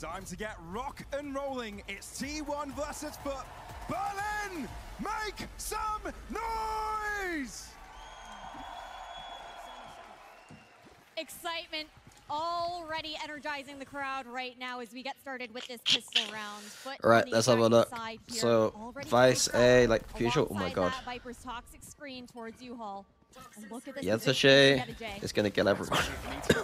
Time to get rock and rolling. It's T1 versus Foot. Berlin, make some noise! Excitement already energizing the crowd right now as we get started with this pistol round. Alright, let's have a look. So, Vice A, like usual. Oh my god. Viper's toxic screen towards U-Haul. Yeni is gonna kill everyone.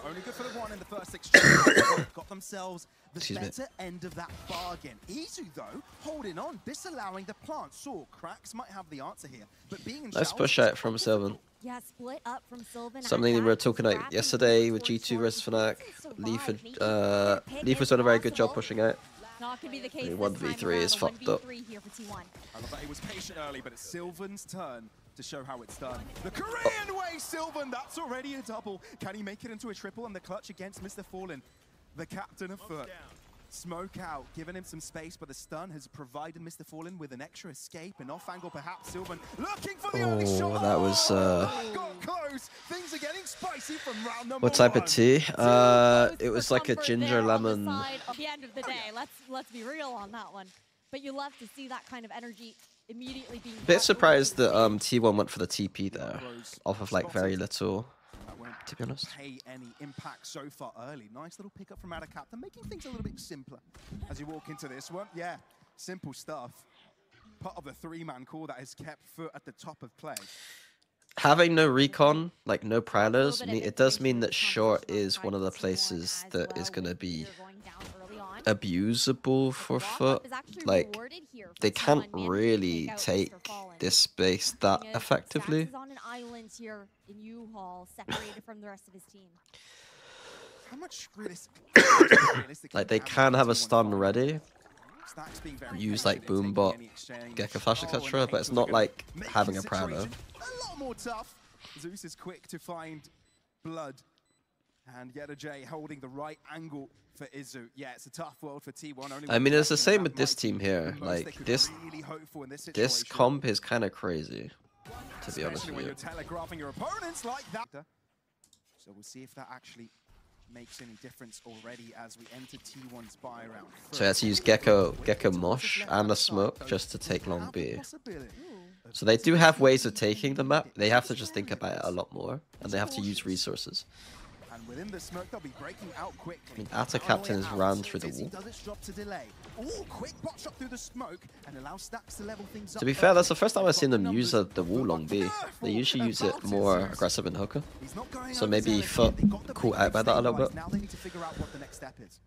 Only good for the one in the first exchange. Got themselves the better end of that bargain. Izu though, holding on, disallowing the plant. Saw cracks might have the answer here, but being nice push out from Sylvan. Yeah, split up from Sylvan. Something we were talking about yesterday with G2 versus Fnac. Leaf was doing a very good job pushing out. Not gonna be the case. 1v3 is fucked up. I love that he was patient early, but it's Sylvan's turn to show how it's done. The Korean way, Sylvan, that's already a double. Can he make it into a triple and the clutch against Mr. Fallen? The captain of Foot. Smoke out, giving him some space, but the stun has provided Mr. Fallen with an extra escape, and off angle perhaps Sylvan looking for the early shot. That was got close. Things are getting spicy from round number what type one. of tea? It was like a ginger lemon. At the end of the day, let's be real on that one. But you love to see that kind of energy immediately being. Bit surprised that T1 went for the TP there, off of like very little. To be honest. Pay any impact so far early. Nice little pickup from Captain, making things a little bit simpler as you walk into this one. Yeah, simple stuff. Part of the three-man core that has kept Foot at the top of play. Having no recon, like no prowlers, it does mean that short is one of the places that is going to be abusable for Foot. Like, they can't really take this space that effectively. On an island here in U-Haul, separated from the rest of his team. How much like, they can have a stun ready, use like Boombot, Gecko Flash, etc., but it's not like having a prowler. A lot more tough. Zeus is quick to find blood. And Yari holding the right angle for Izu. Yeah, it's a tough world for T1. I mean, it's the same with this team here. Like, this comp is kind of crazy, to be honest with you. You're telegraphing your opponents like that. So we'll see if that actually makes any difference already as we enter T1's buy round. So he has to use Gecko Mosh and a smoke just to take long B. So they do have ways of taking the map. They have to just think about it a lot more, and they have to use resources. Within the smoke, they'll be breaking out quickly. I mean, Atta Captain has ran through the wall. Does its job to delay. Ooh, quick bot shot through the smoke and allow Stacks to level things up. To be fair, that's the first time I've seen them use the wall long B. They usually use it more aggressive in hooker. So maybe Foot caught out by that a little bit. Now they need to figure out what the next step is.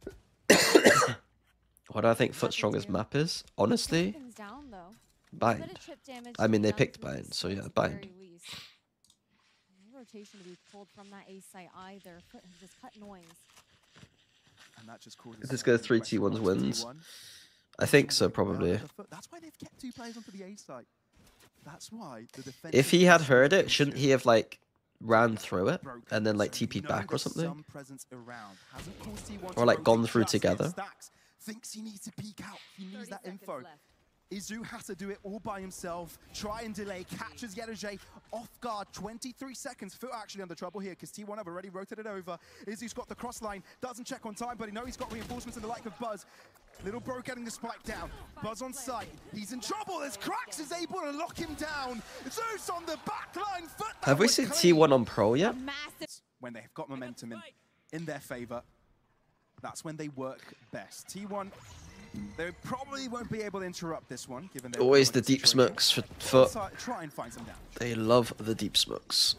What do I think Foot's strongest map is? Honestly, Bind. I mean, they picked Bind, so yeah, Bind. Rotation to be pulled from that A site either. Foot has just cut noise. And that just If this goes 3 T1's wins, I think so, probably. That's why they've kept 2 players onto the A site. That's why the defense. If he had heard it, shouldn't he have like ran through it and then like TP'd back or something? Or like gone through together? Thinks he needs to peek out. He needs that info. Izu has to do it all by himself. Try and delay. Catches Yari off guard. 23 seconds. Foot actually under trouble here because T1 have already rotated over. Izu's got the cross line. Doesn't check on time, but he knows he's got reinforcements in the like of Buzz. Little Bro getting the spike down. Buzz on sight. He's in trouble as Cracks is able to lock him down. Zeus on the back line. Foot. Have we seen T1 on Pro yet? When they've got momentum in their favor, that's when they work best. T1. They probably won't be able to interrupt this one, given always the deep smokes for Foot. Try and find some damage. They love the deep smokes.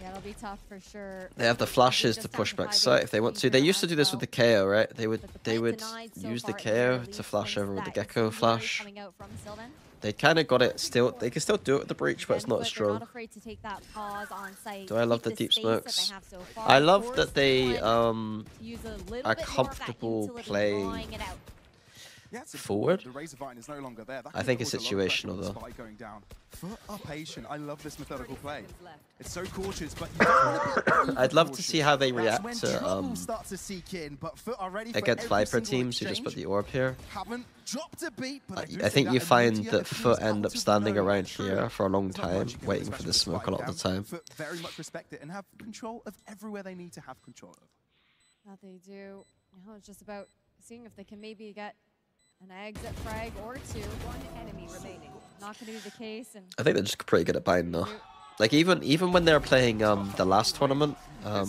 Yeah, it'll be tough for sure. They have the flashes to push back site if they want to. They used to do this with the KO, right? They would use the KO to flash over with the Gecko flash. They kind of got it still. They can still do it with the breach, but it's not as strong. Do I love the deep smokes? I love that they are comfortable playing forward. I think it's situational though. Foot are patient. I love this methodical play. It's so cautious, but I'd love to see how they react to against Viper teams who just put the orb here. I think you find that Foot end up standing around here for a long time, waiting for the smoke a lot of the time. Foot very much respect it and have control of everywhere they need to have control of. That they do. Now it's just about seeing if they can maybe get an exit frag or two. One enemy remaining. Not going to be the case. And I think they're just pretty good at buying though. Like even when they were playing the last tournament, where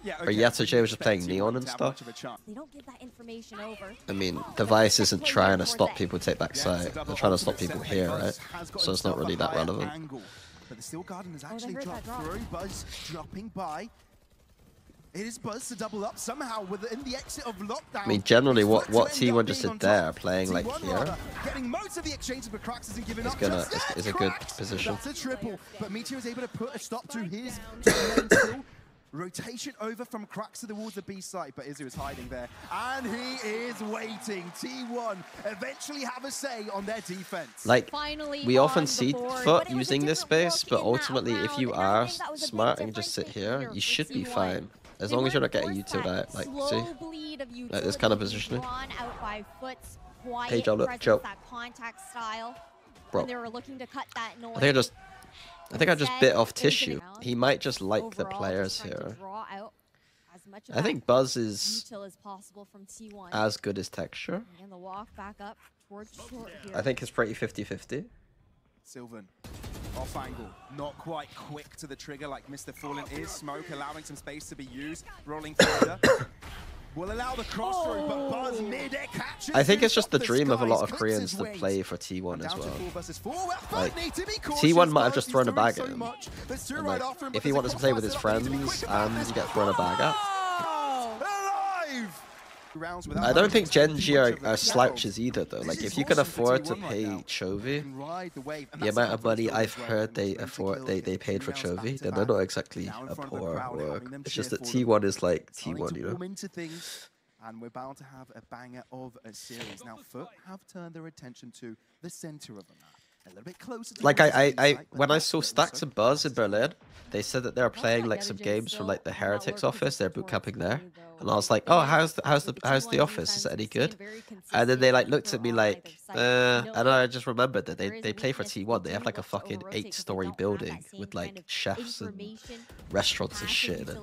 Yetijay was just playing Neon and stuff. they don't give that information over. I mean, Device isn't trying to stop people take back site. They're trying to stop people here, right? So it's not really that relevant. But the Steel Garden has actually dropped through. Buzz dropping by. It is Buzz to double up somehow within the exit of lockdown. I mean, generally, what T1 just did there, playing like here, getting most of the exchanges, but Krax isn't giving up. Is a good position. That's a triple, but Meteor is able to put a stop to his rotation over from Krax towards the B site, but Izu is hiding there, and he is waiting. T1 eventually have a say on their defense. Like, we often see Foot using this space, but ultimately, if you are smart and just sit here, you should be fine. As long as you're not getting utiled out, like, see? Like this kind of positioning. Hey, Joe, look, Joe. Bro. I think I just bit off tissue. He might just like the players here. I think Buzz is as good as Texture. I think it's pretty 50-50. Sylvan, off angle, not quite quick to the trigger like Mr. Fallen is. Smoke allowing some space to be used. Rolling further. Will allow the cross through, but Buzz mid-air catches. I think it's just the dream of a lot of Koreans to play for T1 as well. Like, T1 might have just thrown a bag at him. And like, if he wanted to play with his friends and he gets thrown a bag at. I don't think Genji are slouches either though. Like if you can afford to pay Chovy, the amount of money I've heard they paid for Chovy, then they're not exactly a poor work. It's just that T1 is like T1, you know. And we're bound to have a banger of a series. Now Foot have turned their attention to the center of the map. A little bit closer to like when I saw Stacks and Buzz in Berlin, they said that they were playing like some games from like the Heretics office. They're boot camping there, and I was like, oh, how's the office? Is it any good? And then they like looked at me like, and I just remembered that they play for T1. They have like a fucking 8-story building with like chefs and restaurants and shit in it.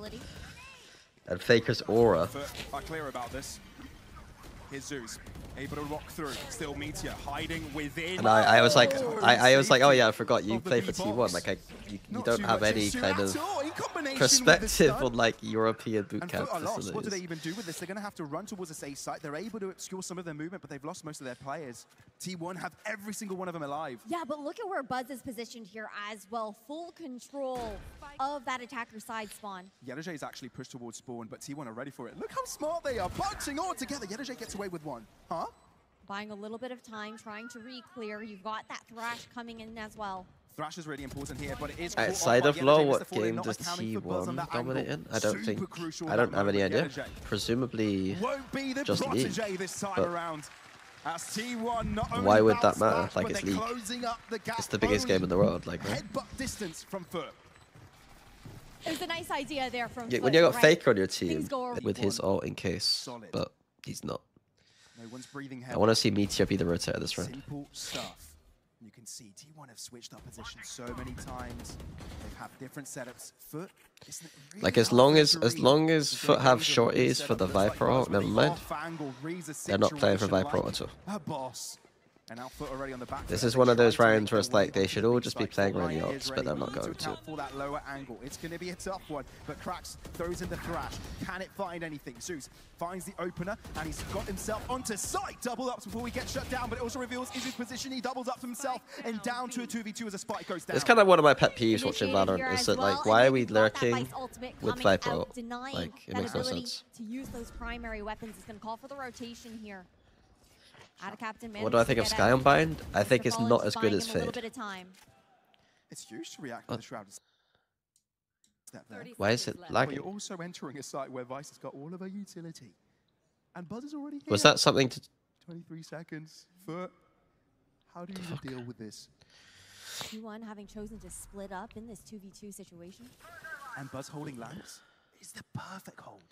And Faker's aura. Are clear about this. Here's Zeus, able to rock through. Still Meteor hiding within. And I was like, oh yeah, I forgot you play for T1. Like you don't have any kind of perspective on like European boot camp facilities. What do they even do with this? They're going to have to run towards a safe site. They're able to obscure some of their movement, but they've lost most of their players. T1 have every single one of them alive. Yeah, but look at where Buzz is positioned here as well. Full control of that attacker side spawn. Yetijay is actually pushed towards spawn, but T1 are ready for it. Look how smart they are, punching all together. Yetijay gets away with one. Huh? Buying a little bit of time, trying to re-clear. You've got that Thrash coming in as well. Thrash is really important here, but it is outside of low. What game does T1 dominate in? I don't think. I don't have any idea. Presumably, just League. But why would that matter? Like it's League. It's the biggest game in the world. Like, right? Distance from Foot. It was a nice idea there from Foot, when you got Faker on your team with his ult in case, but he's not. No one's breathing heavy. I want to see Meteor be the rotator this round. Simple stuff. You can see T1 have switched up positions so many times. They've had different setups. Foot, really like as long as Foot have shorties for the Viper ult, never mind. They're not playing for Viper ult at all. And now Foot already on the back. This is one of those rounds where it's like they should all just be playing around the ults, but they're not going to. For that lower angle, it's going to be a tough one. But Krax throws in the Thrash. Can it find anything? Zeus finds the opener, and he's got himself onto site. Double ups before we get shut down, but it also reveals Izu's position. He doubles up himself and down to a 2v2 as a spike goes down. It's kind of one of my pet peeves watching Valorant. Is that like, why are we lurking with Viper ult? Like, it makes no sense. To use those primary weapons is going to call for the rotation here. What do I think of Sky Unbind? I think it's not as good as Fade. It's huge to react to the Shroud. Why is it lagging? You're also entering a site where Vice has got all of her utility. And Buzz is already here. Was that something to... 23 seconds. Foot. How do you deal with this? T1 having chosen to split up in this 2v2 situation. And Buzz holding lamps is the perfect hold.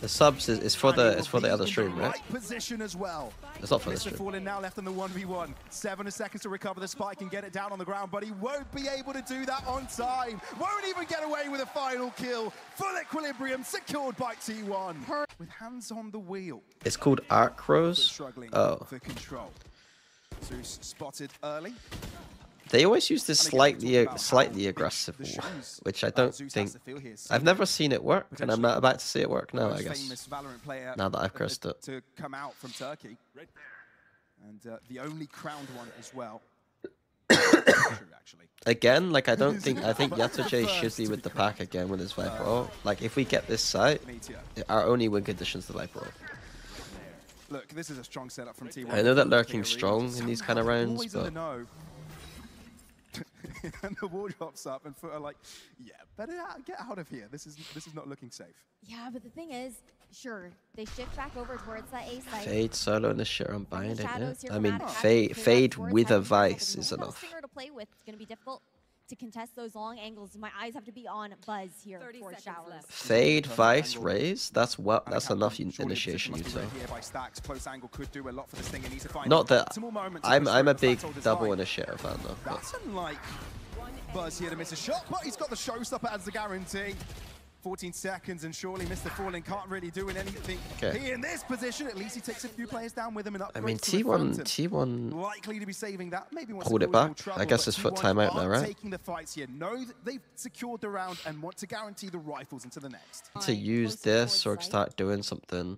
The subs is for the other stream, right? Position as well. It's not for the stream. Falling now left in the 1v1. 7 seconds to recover the spike and get it down on the ground, but he won't be able to do that on time. Won't even get away with a final kill. Full equilibrium secured by T1. With hands on the wheel. It's called Arc Rose. Oh. For control. Zeus spotted early. They always use this slightly aggressive wall, which I don't think... I've never seen it work, and I'm not about to see it work now, I guess. Now that I've cursed it. To come out from Turkey. And the only crowned one as well. Again, like I think Yatoj should be with the pack again with his Viper ult. Like if we get this site, our only win condition's the Viper ult. Look, this is a strong setup from T1. I know that lurking's strong in these kind of rounds, but... And the wall drops up, and Foot are like, yeah, better get out of here. This is not looking safe. Yeah, but the thing is, sure, they shift back over towards that A site. Fade solo in the shit I'm buying it, yeah. I mean, fade with a Vice is enough. To play with. It's going to be difficult to contest those long angles. My eyes have to be on Buzz here for showers. Fade, Vice, raise. That's enough initiation util. Not that I'm a big double initiator fan though. That's unlike Buzz here to miss a shot, but he's got the showstopper as the guarantee. 14 seconds, and surely Mr. Falling can't really do anything. He in this position, at least he takes a few players down with him and upgrades. I mean, T1 likely to be saving that. Maybe pulled it back. I guess it's Foot timeout now, right? Taking the fights here, know that they've secured the round and want to guarantee the rifles into the next. To use this or start doing something.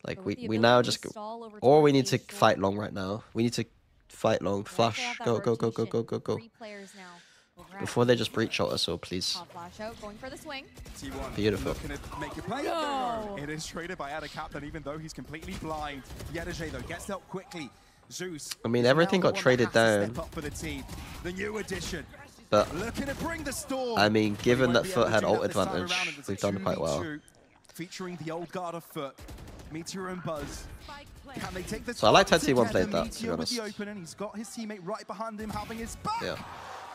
Like we now just go, or we need to fight long right now. We need to fight long. Flash, go. Before they just breach out us, so please. Going for the swing. Beautiful. No. It is traded by Ada Captain, even though he's completely blind. Yedege, though, gets out quickly. Zeus. I mean, everything got traded down. The new addition. But, I mean, given that Foot had ult advantage, we've done quite well. Featuring the old guard of Foot, Meteor and Buzz. Can they take this? So I liked how T1 played that, to be honest. He's got his teammate right behind him, having his back. Yeah.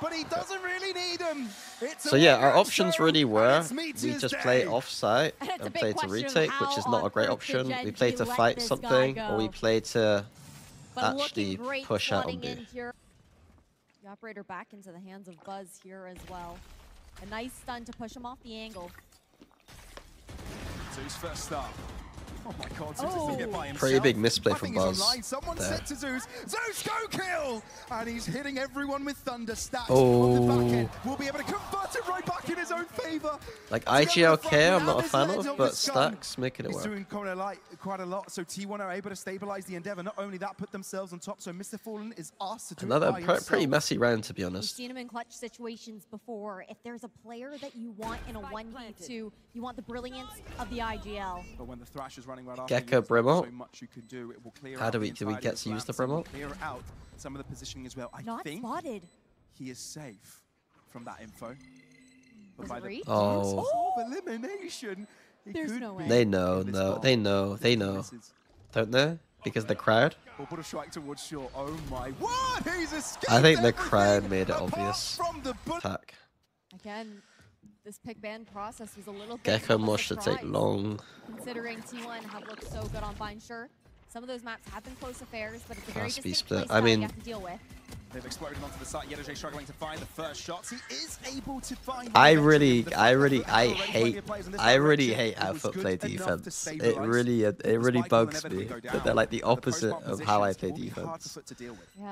But he doesn't really need him. So yeah, our options really were, we just play off-site and play to retake, which is not a great option. We play to fight something, or we play to actually push out on B. The operator back into the hands of Buzz here as well. A nice stun to push him off the angle. So his first start. Oh my god, Zeus is hit by himself. Pretty big misplay from Buzz. Someone said to Zeus, Zeus, go kill! And he's hitting everyone with thunder stacks. Will be able to convert it right back in his own favor. Like IGLK, I'm not a fan of, but stacks making it work. He's doing quite a lot, so T1 are able to stabilize the Endeavor. Not only that, put themselves on top, so Mr. Fallen is asked to do another pretty messy round, to be honest. We've seen him in clutch situations before. If there's a player that you want in a 1v2, you want the brilliance of the IGL. But when the Thrash is running right Gecko Brimo. so much you can do, it will clear How do we get to use the Brimo? Clear out some of the positioning as well. I think spotted. He is safe from that info. But Was by it the reach? elimination, There's no way. They know, don't they? Because the crowd. We'll put a strike towards shore. Oh my! What? He's escaped. I think the crowd made it obvious. Attack. Again, this pick ban process was a little bit Gecko of a Mosh to take surprise, long. considering T1 have looked so good on Bind. Sure, some of those maps have been close affairs, but it's a very Must be distinct split. I mean, you have to deal with. They've exploded onto the site. Yedege struggling to find the first shots. He is able to find. I really hate how Foot play defense. It really bugs me that they're like the opposite of how I play defense.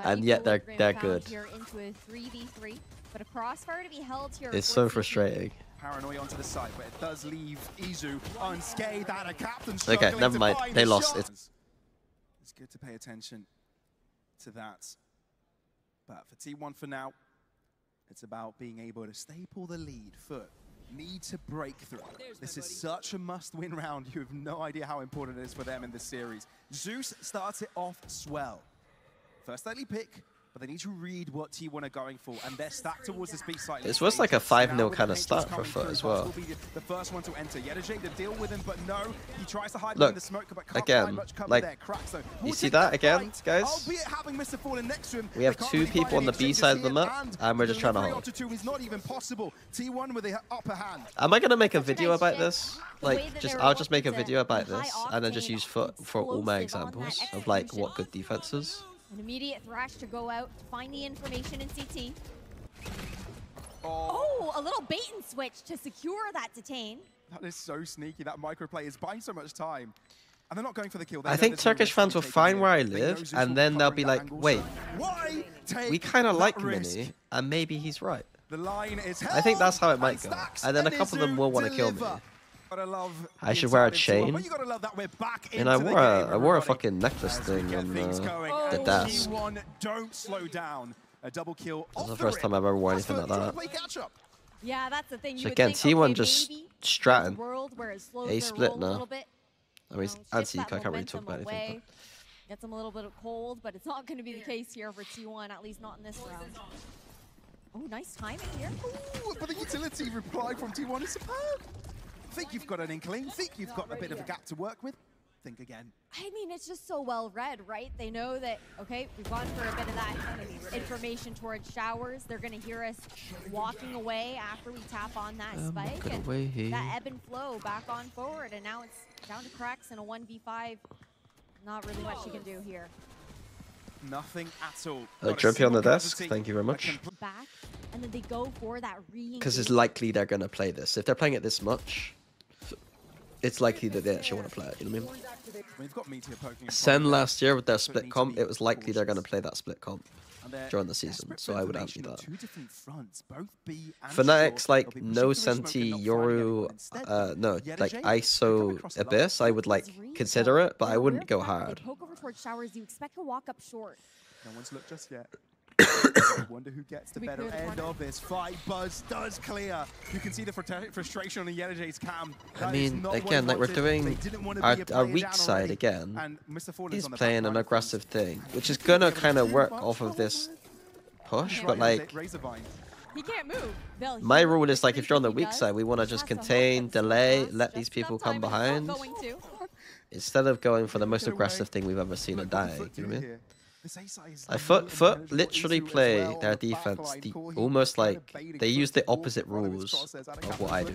And yet they're good. Into a 3v3, but a crossfire to be held here. It's so frustrating. Paranoia onto the site, but it does leave Izu unscathed and a captain. Okay, never mind. They lost. It's good to pay attention to that. But for T1 for now, it's about being able to staple the lead. Foot need to break through. This is such a must-win round. You have no idea how important it is for them in this series. Zeus starts it off swell. First early pick, but they need to read what T1 are going for, and they're stacked towards this B site. It was like a 5-0 kind of start for Foot as well. The first one to enter. Yeni to deal with him, but no, he tries to hide Look, in the smoke, but can't again, find much cover like, there. Cracks, though. you see that again, guys? Albeit having Mr. Fallen next to him, We have 2 people on the B side of the map, and we're just trying to hold. Is not even possible. T1 with the upper hand. Am I gonna make a video about this? Like, I'll just make a video about this, and then just use Foot for all my examples of like what good defense is. An immediate thrash to go out, find the information in CT. Oh, a little bait and switch to secure that detain. That is so sneaky. That microplay is buying so much time. And they're not going for the kill. I think Turkish fans will find where I live, and then they'll be like, wait, we kind of like Mini, and maybe he's right. The line is I think that's how it might go. And then a couple of them will want to kill me. I should wear a chain. And I wore a fucking necklace thing on the desk. Don't slow down. A double kill. That's the first time I've ever worn anything like that. Yeah, that's the thing. So again, T1 just stratting. A split now. I mean, anti, I can't really talk about anything. Gets them a little bit cold, but it's not going to be the case here for T1, at least not in this round. Oh, nice timing here. Ooh, but the utility reply from T1 is superb. Think you've got an inkling, think you've got a bit of a gap to work with, think again. I mean, it's just so well read, right? They know that, okay, we've gone for a bit of that information towards showers. They're going to hear us walking away after we tap on that spike. And that ebb and flow back on forward. And now it's down to cracks in a 1v5. Not really much you can do here. Nothing at all. Jumpy on the desk, thank you very much. Back, and then they go for that because it's likely they're going to play this. If they're playing it this much, it's likely that they actually want to play it, you know what I mean? Sen last year with their split comp, it was likely they're going to play that split comp during the season, so I would argue that. Fnatic's like no Senti, Yoru, no, like ISO Abyss, I would like consider it, but I wouldn't go hard. Poke over towards showers, you expect to walk up short. No one's looked just yet. I wonder who gets the better end of this fight. Buzz does clear. You can see the frustration on Yeni's cam. I mean, again, like we're doing our weak side again. He's playing an aggressive thing, which is gonna kind of work off of this push, but like he can't move. My rule is like if you're on the weak side, we want to just contain, delay, let these people come behind, instead of going for the most aggressive thing we've ever seen and dying. You know what I mean? Foot literally play their defense almost like they use the opposite rules of what I do.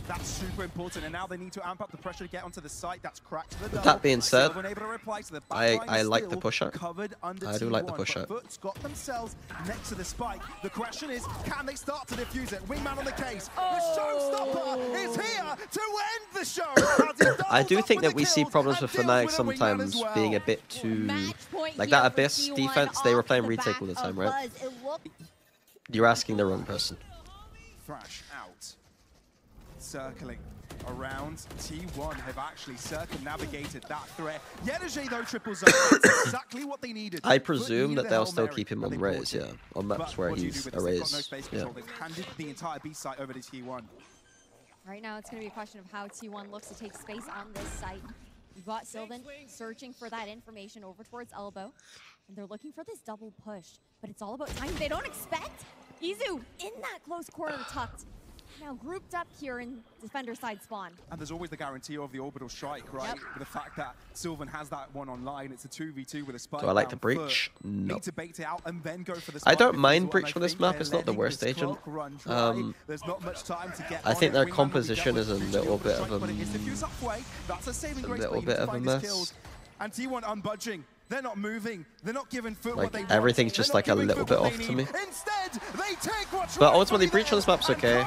That's super important, and now they need to amp up the pressure to get onto the site. That's cracked. With that being said, I like the push up. I do like the push up. Foot's got themselves next to the spike. The question is, can they start to defuse it? Wingman on the case. The showstopper is here to end the show. I do think that we see problems with Fnatic sometimes being a bit too like that Abyss defense. They were playing retake all the time, right? You're asking the wrong person. Thrash out, circling around. T1 have actually circumnavigated that threat. Yeni though triples up. That's exactly what they needed. I presume that they'll still keep him on raise, yeah, on maps where he's a raise. Yeah. They've handed the entire B site over to T1. Right now, it's going to be a question of how T1 looks to take space on this site. You've got Sylvan searching for that information over towards elbow, and they're looking for this double push, but it's all about time. They don't expect Izu in that close corner tucked. Now grouped up here in defender side spawn. And there's always the guarantee of the orbital strike, right? Yep. With the fact that Sylvan has that one online, it's a 2v2 with a spike. Do I like the breach? No. Need to bait it out and then go for the I don't mind breach on this map. It's not the worst agent. There's not much time to get I think their composition is a little bit of a mess. And T1 unbudging. They're not moving. They're not giving Foot like what they everything's want. just like a little bit off to me. Instead, they take what's but ultimately, breach on this map's okay.